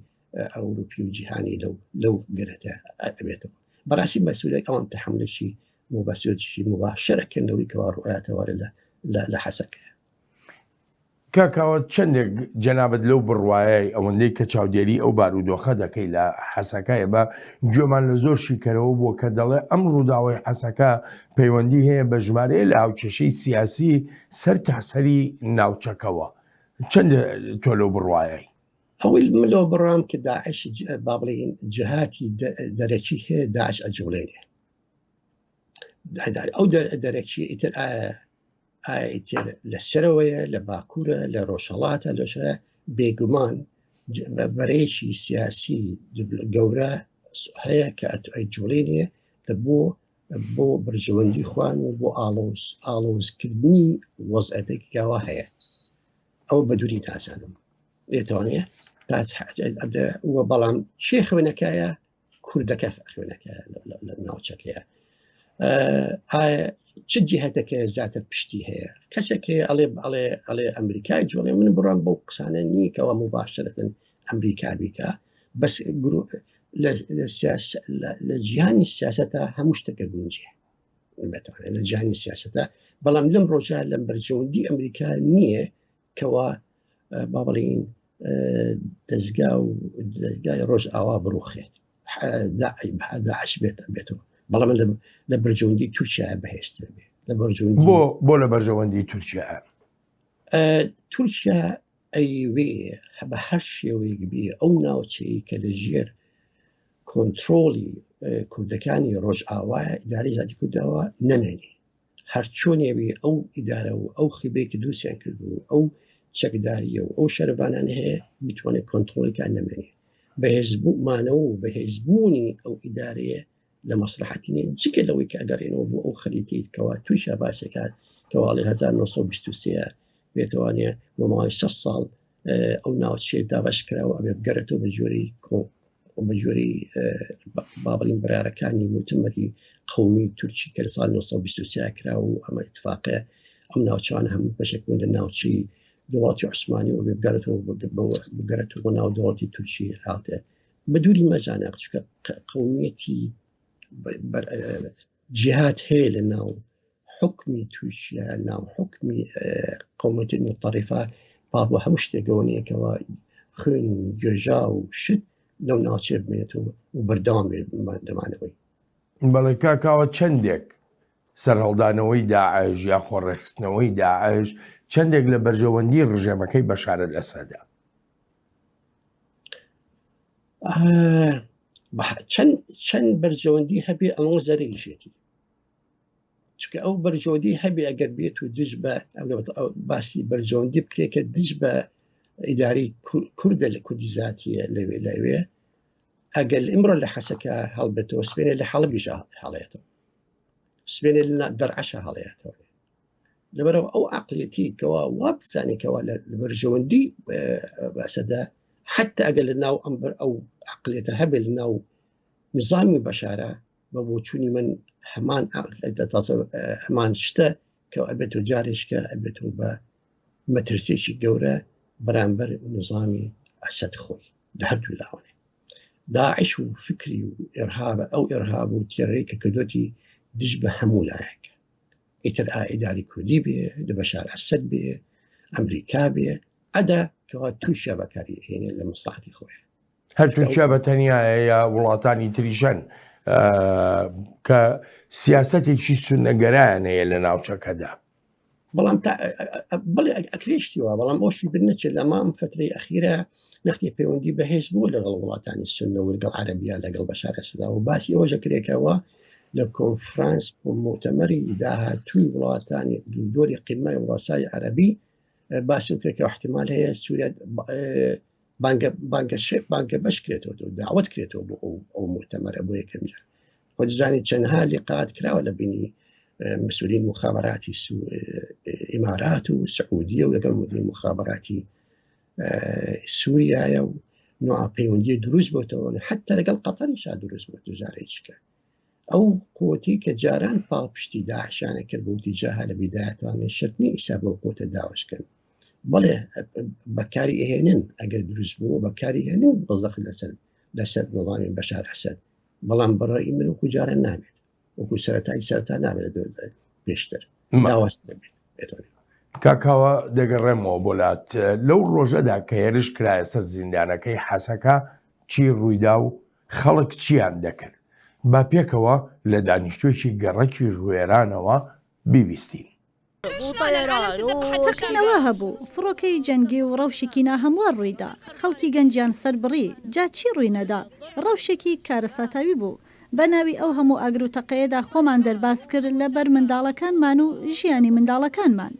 ئەوروپی و جیهانی لەو گرێتە ئەبێتەوە بەڕاستی مەسئولێک ئەوان تەحملشی مباشرەتی مباشرەکردنەوەی کەوا ڕوئاتەوارە لە حەسەکە کاکاوە چندێک جەنابەت لەو بڕواایی ئەوەندەی کە چاودێری ئەو بارودۆخە دەکەی لە حەسەکەیە بە گوێمان لە زۆر شیکەرەوە بووە کە دەڵێ ئەم ڕووداوای حەسەکە پەیوەندی هەیە بە ژمارەیە لە هاوکێشەی سیاسی سەر تاسەری ناوچەکەوە چەند تۆ لەو بڕواایی ئەوەی ملەوە بڕام کە داعش با بڵین جهاتی دەرەکی هەیە داعش ئەجوڵێنێ ئەو دەرەکی ئیتر ئایتر لە سەرەوەیە لە باکوورە لە ڕۆژهەڵاتە لەشە بێگومان بەرەیەکی سیاسی گەورە هەیە کە ئەجوڵێنێ لە بۆ بەرژەوەندی خوان و بۆ ئاڵۆزکردنی وەزعەتێکیاوە هەیە ئەو بە دووری نازانم لێتوانێ وە بەڵام چێ خوێنەکەیە کوردەکە خوێنەکە لە ناوچەکەیە چ جهتەکە زیاتر پشتی هەیە کەسێکی ئەڵێ ئەمریکای جوڵێ من بڕام بەو قسانە نیکەوە مباشرەتن ئەمریکا بیکە بەس لە جیهانی سیاسەتە هەموو شتەکە گونجێ لە جیهانی سیاسەتە بەڵام لەم ڕۆژە لەم بەرژەوەندی ئەمریکا نییە کەوا با بڵین دەستگای ڕۆژ ئاوا بڕوخێت داعش بێتەوە بەڵام لە بەرژەوەندی تورکیا بەهێزتر بێ لە بەرژەوەندی بۆ لە بەرژەوەندی تورکیا تورکیا ئەیوێ بە هەر شێوەیەک بێ ئەو ناوچەیە کە لە ژێر کۆنتترۆلی کوردەکانی ڕۆژئاوایە ئیدارەی زاتی کوردەوە نەمێنێ هەر چۆنێوێ ئەو ئیدارە و ئەو خبێکی دووسیان کردو ئەو چەکداریە و ئەو شەربانان هەیە بتوانێت کۆنتترۆلەکان نەمێنێ بەهێزبوومانەوە و بەهێزبوونی ئەو ئیدارەیە لە مەسلحەتینێ جگە لەوەی کە ئەگەڕێنەوە بۆ ئەو خەریتیکەوە تویشە باسێکات کەواڵی 1923 بێتوانێ بۆ ماوەی 6 ساڵ ئەو ناوچێ دابشکراوە ئەبێ بگەڕێتەوە بە جۆری بابڵین برارەکانی موتمەری قومی تورکی کە لە ساڵ 1923 کراوە و ئەمە اتفاقە ئەم ناوچوان هەموو بەشێک بوون لە ناوچی دەوڵاتی عوسمانی و بگەڕێتەوە بۆ ناو دەوڵاتی تورکی هاتێ بە دووری مەزانە چکە قومیەتی جهات هەیە لە ناو حکمی تورکیا ناو حکمی قومەتی متطرفە پاڵ بۆ هەموو شتێکەوەنەیەکەوە خوێن و گوێژا و شت لەو ناوچێ بمێتەوە و بەردەوام بێت دەمانەوەی بەڵێ کاکاوە چەندێک سەرهەڵدانەوەی داعش یا خۆڕێخستنەوەی داعش چەندێک لە بەرژەوەندی ڕژێمەکەی بەشارە لەسەدا چەند بەرژەوەندی هەبێ ئەوە زەرێژێتی چکە ئەو بەرژەوەندی هەبێ ئەگەر بێت و دژ بە باسی بەرژەوەندی بکرێت کە دژ بە ئیداری کوردە لە کوردی زاتیە لەوێ ئەگەر ئمڕۆ لە حەسەکە هەڵبێتەوە سبێنێ لە حەڵەبیش هەڵێتەوە سبێنێ لە دەرعەشە هەڵەیەتەوە لەبەرەوە ئەو عقلێتی کەوا وابزانێکەوە لە بەرژەوەندی بەسەدا حتى ئەگەر لە ناو ئەمبەر ئەو عقلێتە هەبێت لە ناو نظامی بەشارە بە بۆچوونی من هەمان شتە کە ئەبێت و جارێشکە ئەبێت و بە مەترسێکی گەورە بەرامبەر نظامی ئەسەد خۆی لە هەردوو لاوانێ داعش و فکری و ئێرهابە ئەو ئێرهاب و تێڕێی کە کردوتی دژ بە هەموو لایەکە ئیتر ئیداری کوردی بێ لە بەشار ئەسەد بێ ئەمریکا بێ ئەدا کەوا تووشە بەکاری هێنێ لە مەسلحەتی خۆیە هەر تووشە بە تەنیایە یا وڵاتانی تریشەن کە سیاسەتێکی سونەگەرانەیە لە ناوچەکەدا بەڵام بڵێ ئەکرێشتیوە بەڵام ئەوشی برنەچێت لە مام فترەی ئەخیرە نەختی پەیوەندی بەهێز بوو لەگەڵ وڵاتانی سونە و لەگەڵ عەرەبیا لەگەڵ بەشار ئەسەدا و باسی ئەوەژە کرێکەوە لە کۆنفرانس بۆ مؤتەمەری داهاتووی وڵاتانی دوودۆری قیمای وڵاسای عەرەبی باسی کرێکە احتیمال هەیە سووریا بانگە بەش کرێتەوە داوت کرێتەوە بۆ ئەو مؤتەمەرە بۆ یەکەم جار خۆجزانی چەندها لیقات کراوە لە بینی مسئولین مخابراتی ئیمارات و سعودیە و لەگەڵ مدیر مخابراتی سووریایە و نوع پەیوەندی دروست بۆتەوە حتا لەگەڵ قەتەریشا دروست بۆ دوزارێککە ئەو قوتی کە جاران پاڵپشتی داعشانە کرد بۆ دیجاها لە بیدایەتوانێت شرتنی ئیسا بۆ قوتە داواشکەن بەڵێ بەکاری ئێنن ئەگەر دروست بوو بەکاری هێنن بەزەق لەسەر نظامی بەشار ئەسەد بەڵام بەڕێی من وەکو جارە نابێت وەکو سەرەتا نابێت پێشتر داواستر بێت کاکاوە دەگەڕێمەوە بۆلات لەو ڕۆژەدا کە هێرش کرایە سەر زیندانەکەی حەسەکە چی ڕوویدا و خەڵک چیان دەکرد با پێکەوە لە دانیشتوێکی گەڕەکی غوێرانەوە بیبیستین تەقینەوە هەبوو فڕۆکەی جەنگی و ڕەوشێکی ناهەموار ڕوویدا خەڵکی گەنجیان سەر بڕی جا چی ڕووی نەدا ڕەوشێکی کارەساتاوی بوو بە ناوی ئەو هەموو ئەگروتەقەیەدا خۆمان دەرباز کرد لەبەر منداڵەکانمان و ژیانی منداڵەکانمان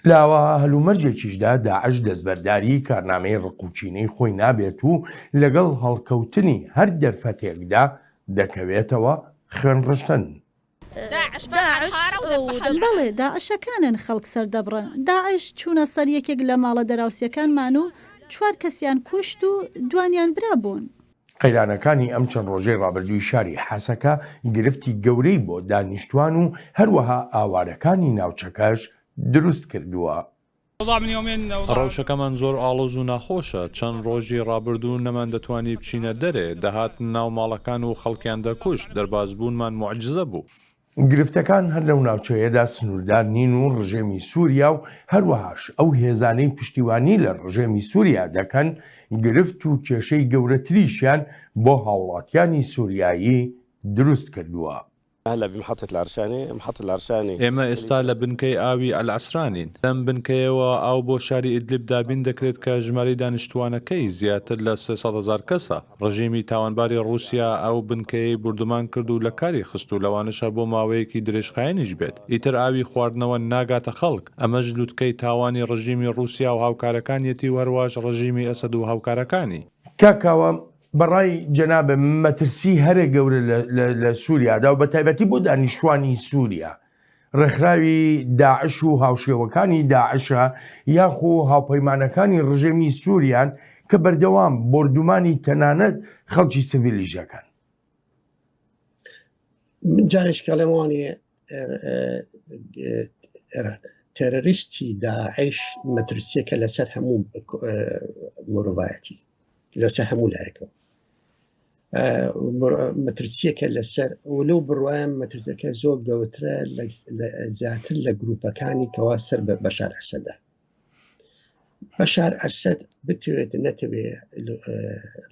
لاوە هەلومەرجێکیشدا داعش دەستبەرداری کارنامەی ڕقوچینەی خۆی نابێت و لەگەڵ هەڵکەوتنی هەر دەرفەتێکدا دەکەوێتەوە خوێنڕشتن بەڵێ داعشەکانن خەڵک سەردەبڕن داعش چوونە سەر یەکێک لە ماڵە دەراوسیەکانمان و 4 کەسیان کوشت و دوانیان برابوون قەیرانەکانی ئەم چەند ڕۆژەی ڕابردووی شاری حەسەکە گرفتی گەورەی بۆ دانیشتوان و هەروەها ئاوارەکانی ناوچەکەش دروست کردووە ڕەوشەکەمان زۆر ئاڵۆز و ناخۆشە چەند ڕۆژی ڕابردوو نەمان دەتوانی بچینە دەرێ دەهات ناو ماڵەکان و خەڵکیان دەکوشت دەربازبوونمان معجزە بوو گرفتەکان هەر لەو ناوچەیەدا سنووردار نین و ڕژێمی سووریا و هەروەهاش ئەو هێزانەی پشتیوانی لە ڕژێمی سووریا دەکەن گرفت و کێشەی گەورەتریشیان بۆ هاوڵاتیانی سووریایی دروست کردووە. هلا بمحطة العرشاني، محطة العرشاني ئێمە ئێستا لە بنکەی ئاوی ئەلعسرانین. لەم بنکەیەوە ئاو بۆ شاری ئیدلیب دابین دەکرێت کە ژماری دانیشتوانەکەی زیاتر لە 300,000 کەسە. ڕژیمی تاوانباری رووسیا ئەو بنکەی بردومان کرد و لە کاری خست و لەوانەشە بۆ ماوەیەکی درێژخایەنیش بێت. ئیتر ئاوی خواردنەوە ناگاتە خەڵک. ئەمەش لووتکەی تاوانی ڕژیمی رووسیا و هاوکارەکانیەتی و هەروەش ڕژیمی ئەسەد و هاوکارەکانی. کاکاوە بەڕای جەنابە مەترسی هەرە گەورە لە سووریادا و بە تایبەتی بۆ دانیشتوانی سووریا ڕێکخراوی داعش و هاوشێوەکانی داعشە یاخۆ هاوپەیمانەکانی ڕژێمی سووریان کە بەردەوام بردومانی تەنانەت خەڵکی سڤیلیژەکان. من جارێک کەڵێمانی تێرۆریستی داعش مەترسیەکە لەسەر هەموو مرۆڤایەتی لەسەر هەموو لایەکەوە مەترسیەکە لەسەر ولو بڕوایم مەترسەکە زۆر گەورەترە زیاتر لە گروپەکانی کەوا سەر بە بەشار ئەسەدە. بەشار ئەسەد بتوێت نەتەوێ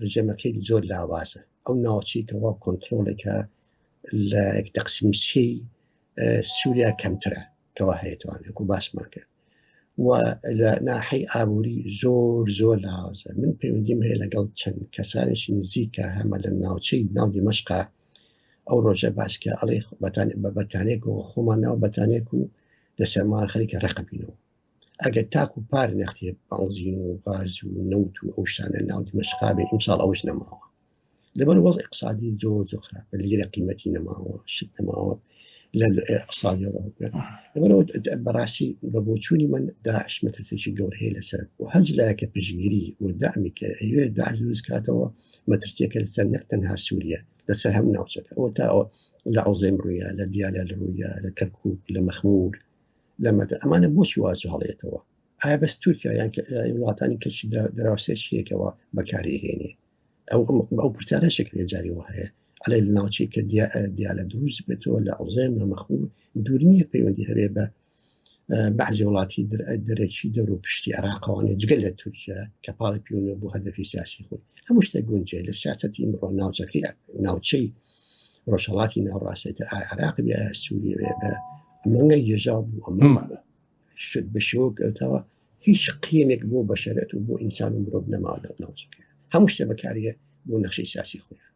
ڕژێمەکەی زۆر لاوازە ئەو ناوچی کەوا کۆنترۆلێکە لە تەقسیمسی سووریا کەمترە کەوا هەیەتوان وەکو باسمان کرد و لە ناحەی ئابووری زۆر لاوازە. من پەیوەندیم هەیە لەگەڵ چەند کەسانێکی نزیکە هەمە لە ناوچەی ناو دیمەشقا ئەو ڕۆژە باسکە ئەڵێ بە بەتانێک و خۆمان ناو بەتانێک و دەسەرمان خەریکە ڕقبینەوە ئەگەر تاک و پار نەختێ بەنزین و غاز و نەوت و ئەو شتانە ناو دیمەشقا بێ ئیمساڵ ئەوش نەماوە لەبەر وەزع اقتصادی زۆر خراپە لیرە قیمەتی نەماوە شت نەماوە لە اقتصادیەوە بەڕاستی بە بۆچوونی من داعش مەترسێکی گەور هەیە لەسەر و هەج لایەکە پشگیری و دامی کە هەیە داعش دروست کاتەوە مەترسیەکە لەسەر نەک تەنها سووریا لەسەر هەم ناوچەکە ئەوە تا لە عوزێم ڕوویە لە دیالە ڕوویە لە کەرکووک لە مەخمور لە ئەمانە بۆچی واز هەڵێتەوە ئایا بەس تورکیا یان وڵاتانی کەچی دراوسێکیەکەوە بەکاری هێنێ ئەو پرسیارە شکل جاریەوە هەیە ئەلێ لە ناوچی کە دیالە دروست بێتەوە لە عوزێم لە مەخمور دوور نییە پەیوەندی هەبێ بە بەعزی وڵاتی دەرەکی دەر و پشتی عراقەوانێ جگەل لە تورکیا کە پاڵی پیونە بۆ هەدەفی سیاسی خۆی هەموو شتێک گونجێ لە سیاسەتی مرۆ ناوچەی ڕۆژهەڵاتی ناوڕاستێتە عراق بێ سووریە بێ بە ئەمەنگە یێژاو بوو ئەمە شت بەشەوەکەوتەوە هیچ قیمێک بۆ بەشەرەت و بۆ ئینسان و مرۆڤ نەماوە لە ناوچەکە هەموو شتێ بەکاریە بۆ نەخشەی سیاسی خۆیان.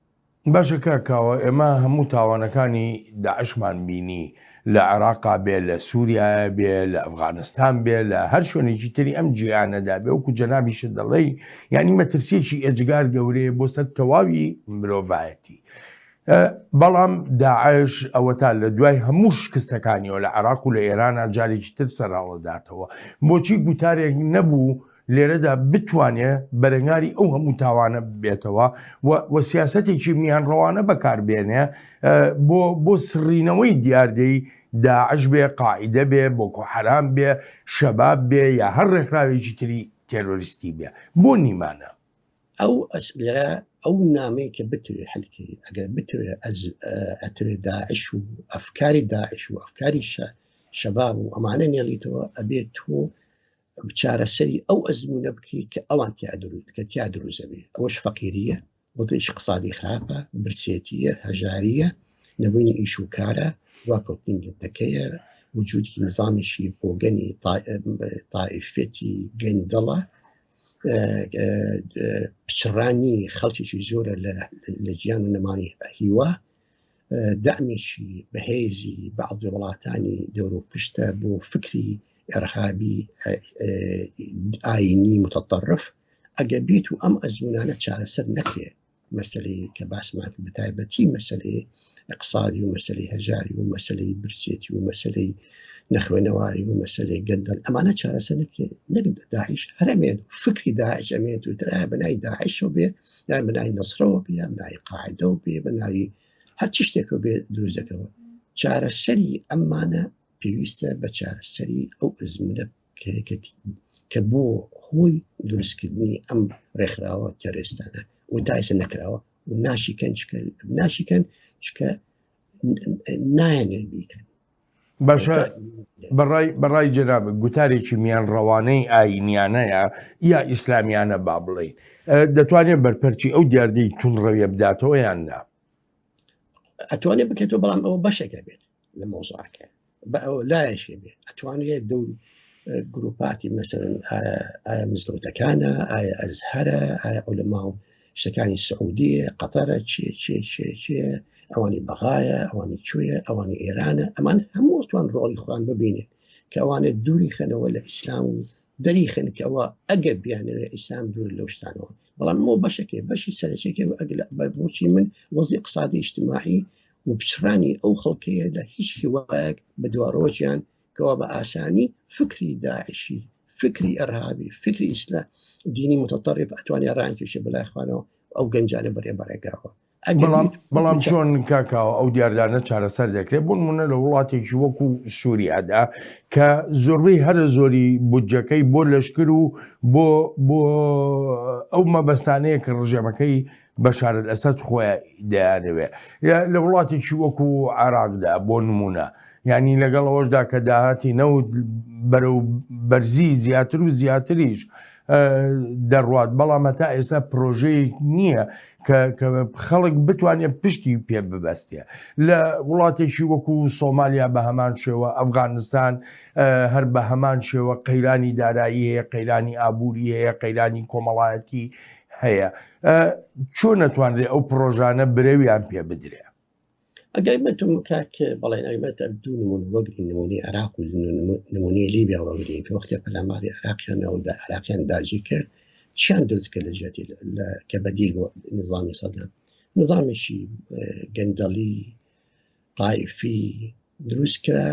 باشە کاکاوە ئێمە هەموو تاوانەکانی داعشمان بینی لە عێراقا بێ لە سووریا بێ لە ئەفغانستان بێ لە هەر شوێنێکی تری ئەم جیهانەدا بێ وەکو جەنابیشت دەڵێی یعنی مەترسیەکی ئەجگار گەورەیە بۆ سەر تەواوی مرۆڤایەتی. بەڵام داعش ئەوە تا لە دوای هەموو شکستەکانیەوە لە عێراق و لە ئێرانە جارێکی تر سەراوەداتەوە بۆچی گوتارێک نەبوو لێرەدا بتوانێ بەرەنگاری ئەو هەموو تاوانە بێتەوە و سیاسەتێکی میانڕەوانە بەکاربێنێ بۆ سڕینەوەی دیاردەی داعش بێ قاعیدە بێ بۆکۆ حەرام بێ شەباب بێ یا هەر ڕێکخراوێکی تری تێرۆریستی بێ بۆ نیمانە ئەو ئەسلێرە ئەو نامەیە کە بتوێ حەلکەی ئەگەر بتوێ ئەتوێ داعش و ئەفکاری داعش و ئەفکاری شەباب و ئەمانە نێڵیتەوە ئەبێت تۆ بچارەسەری ئەو ئەزمونە بکەیت کە ئەوان تیادروت کە تیادروزە بێ ئەوەش فەقیریە وڵاتێکی اقتصادی خراپە برسێتیە هەژاریە نەبوونی ئیش و کارە واکەوتنی لەتەکەیە وجودی نظامێکی بۆگەنی تائیفەتی گەندەڵە پچڕانی خەڵکێکی زۆرە لە گیان و نەمانی هیوا دەعمێکی بەهێزی بەعضی وڵاتانی دەور و پشتە بۆ فکری ئەرهابی ئاینی متطرف ئەگە بیت و ئەم ئەزمونانە چارەسەر نەکرێ مەسلەی کە باسمان بەتایبەتی مەسلەی اقتصادی و مەسلەی هەژاری و مەسلەی برسێتی و مەسلەی نەخوێنەواری و مەسلەی گەندەل ئەمانە چارەسەر نەکرێ نەک داعش هەرەمێت فکری داعش ئەمێت و ترا بەنای داعشەوە بێ یا بەنای نەسرەوە بێ یا بەنای قاعیدەوە بێ بەنای هەرچی شتێکەوە بێ دروستەکەەوە چارەسەری ئەمانە پێویستە بە چارەسەری ئەو ئەزمونە کە بۆ هۆی دروستکردنی ئەم ڕێکخراوە تێرۆریستانە و تایسە نەکراوە و ناشیکەن چکە نایەنێت بیکەن باشە بەڕای جەناب گوتارێکی میان ڕەوانەی ئاینیانەیە یا ئیسلامیانە با بڵێین دەتوانێت بەرپەرچی ئەو دیاردەی تونڕەویە بداتەوە یان نا ئەتوانێت بکەێتەوە بەڵام ئەوە بەشێکە بێت لە مۆزاکە بە ئەو لایەشێ بێت ئەتوانێت دەور گروپاتی مەسەرن ئایا مزگەوتەکانە ئایا ئەزهرە ئایا ئەولەما و شتەکانی سعودیە قەتەرە چێ ئەوانی بەغایە ئەوانی کوێیە ئەوانی ئێرانە ئەمان هەمووتوان ڕۆڵی خوان ببینێت کە ئەوانێت دووری خەنەوە لە ئیسلام و دەریخن کەەوە ئەگەر بیانەوە ئیسلام دوور لەو شتانەوە بەڵام مۆ بەشێکێ بەشی سەرچێکی بۆچی من وەزی اقتصادی اجتماعی و پچڕانی ئەو خەڵکەیە لە هیچ هیوایەک بە دوا ڕۆژیان کەەوە بە ئاسانی فکری داعشی فکری ئەرهابی فکری ئیسلا دینی متطرف ئەتوانێت ڕانکێشە بەلای خوانەوە ئەو گەنجانە بەرێ بەڕێگاوە بەڵام چۆن کاکاوە ئەو دیاردانە چارەسەر دەکرێت بوون منە لە وڵاتێکی وەکو سووریادا کە زۆربەی هەرە زۆری بودجەکەی بۆ لەشکر و بۆ ئەو مەبەستانەیە کە ڕژێمەکەی بەشار ئەسەد خۆی دەیانەوێ لە وڵاتێکی وەکو عێراقدا بۆ نمونە یعنی لەگەڵ ئەوەشدا کە داهاتی نەوت بەرەو بەرزی زیاتر و زیاتریش دەڕوات بەڵام تا ئێستا پرۆژەیە نییە کە خەڵک بتوانێت پشتی پێ ببەستێ لە وڵاتێکی وەکو سۆمالیا بە هەمان شێوە ئەفغانستان هەر بە هەمان شێوە قەیرانی دارایی هەیە قەیرانی ئابووری هەیە قەیرانی کۆمەڵایەتی هەیە چۆن نەتوانرێت ئەو پرۆژانە برەویان پێ بدرێ ئەگەیمەتم کاک بەڵێن ئەگمەتە دوو نمونە وەگرین نمونی عراق و نمونی لیبیا وەگرین کە وەختی پەلاماری عراقیانەوەدا عراقیان داژی کرد چیان دروست کرد لە جێتی کە بەدیل بۆ نظامی سەدام نظامێکی گەندەڵی طایفی دروست کرا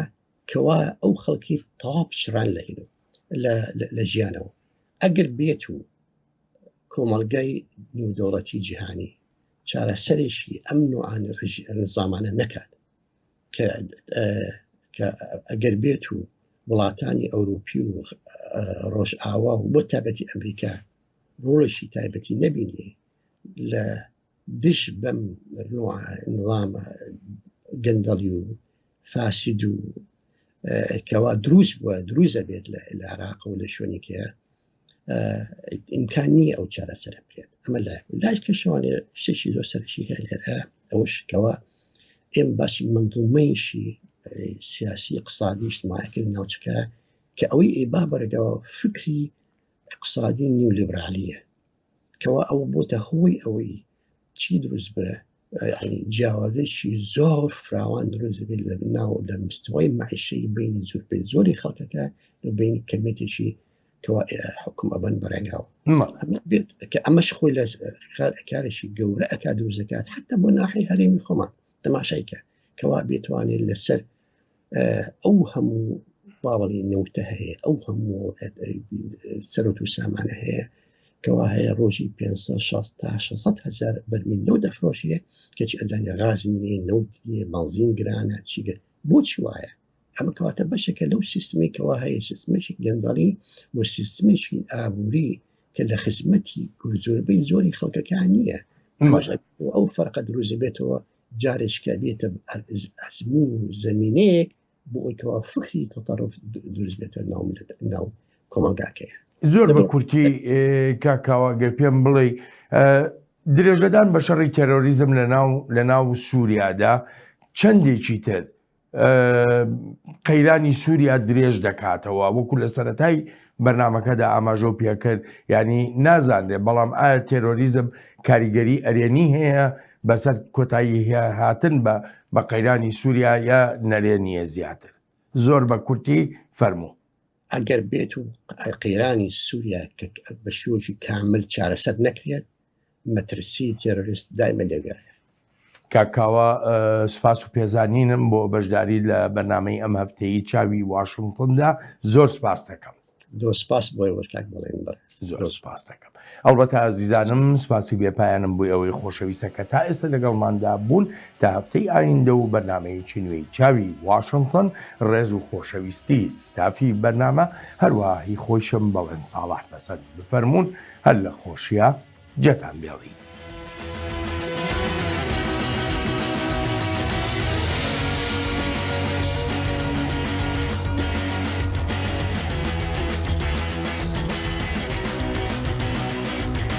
کەوا ئەو خەڵکی تەواو پچڕان لە هینە لە ژیانەوە ئەگەر بێت و کۆمەڵگای نێودەوڵەتی جیهانی چارەسەرێکی ئەم نوعانە نظامانە نەکات کە ئەگەر بێت و وڵاتانی ئەوروپی و ڕۆژئاوا و بۆ تایبەتی ئەمریکا ڕۆڵێکی تایبەتی نەبینێ لە دش بەم نظام گەندەڵی و فاسید و کەوا دروست بووە دروزە بێت لە عێراق و لە شوێنێکەیە ئیمکان نییە ئەو چارەسەرە بکرێت ئەمە لای کەشوانێ شتێکی زۆر سەرچی هەیە لێرە ئەوەش کەوا ئێمە باسی مەندومەیشی سیاسی اقتصادی اجتماعیەکە ناوچەکە کە ئەوەی ئێبا بەرەگەوە فکری اقتصادی نیو لیبرالیە کەوا ئەوە بۆتە هۆی ئەوەی چی دروست بە جیاوازێکی زۆر فراوان دروست بێت لە مستوای معیشەی بینی زۆری خەڵکەکە لە بینی کەمێتێکی کەوا حکوم ئەبەن بەڕێگاوە کە ئەمەش خۆی لە کارێکی گەورە ئەکا دروزەکات حتا بۆ ناحی هەرێمی خۆمان تەماشایکە کەوا بێتوانێت لەسەر ئەو هەموو باوەڵی نەوتە هەیە ئەو هەموو سەرۆت و سامانە هەیە کەوا هەیە ڕۆژی 500 تا 600 هزار بەرمیل نەوت دەفرۆشیە کەچی ئەزانێ غاز نییە نەوت نییە بەنزین گرانە چیگە بۆچی وایە ئەمە کەواتە بەشێکە لەو سیستمی کەوا هەیە سیستمێکی گەندەڵی و سیستمێکی ئابووری کە لە خزمەتی زۆربەی زۆری خەڵکەکان نییە ئەو فەرقە دروست بێتەوە جارێککە بێتە ئەزمون و زەمینەیەک بۆ ئەوەی فکری تەتەڕف دروست بێتە ناو کۆمەلگاکەیە زۆر بە کورتی کاکاوە گەر پێم بڵێ درێژەدان بە شەڕی تەرۆریزم لە ناو سووریادا چەندێکی تر قەیرانی سووریا درێژ دەکاتەوە وەکو لە سەرەتای بەرنمەکەدا ئاماژۆ پێکرد ینی نازانێ بەڵام ئایا تێرۆریزم کاریگەری ئەرێنی هەیە بەسەر کۆتایی هاتن بە قەیرانی سووریا یا نەرێنیە زیاتر زۆر بە کورتی فەرموو ئەگەر بێت و قەیرانی سووریا بە شێوەیەکی کامل چارەسەر نەکرێت مەترسی تێرۆریست دایمە لێگەرە کاکاوە سپاس و پێزانینم بۆ بەشداری لە بەرنامەی ئەم هەفتەیە چاوی واشنگتندا زۆر سپاس دەکەم دۆ سپاس بۆی وەرکاک بڵێن بەر زۆر سپاس دەکەم ئەڵبەتە عزیزانم سپاسی بێپایانم بۆی ئەوەی خۆشەویستە کە تا ئێستا لەگەڵماندا بوون تا هەفتەی ئایندە و بەرنمەیەکی نوێی چاوی واشنگتن ڕێز و خۆشەویستی ستافی بەرنامە هەروەهی خۆشم بەڵێن ساڵح بەسەر بفەرمونون هەر لە خۆشیە جەتان بێڵی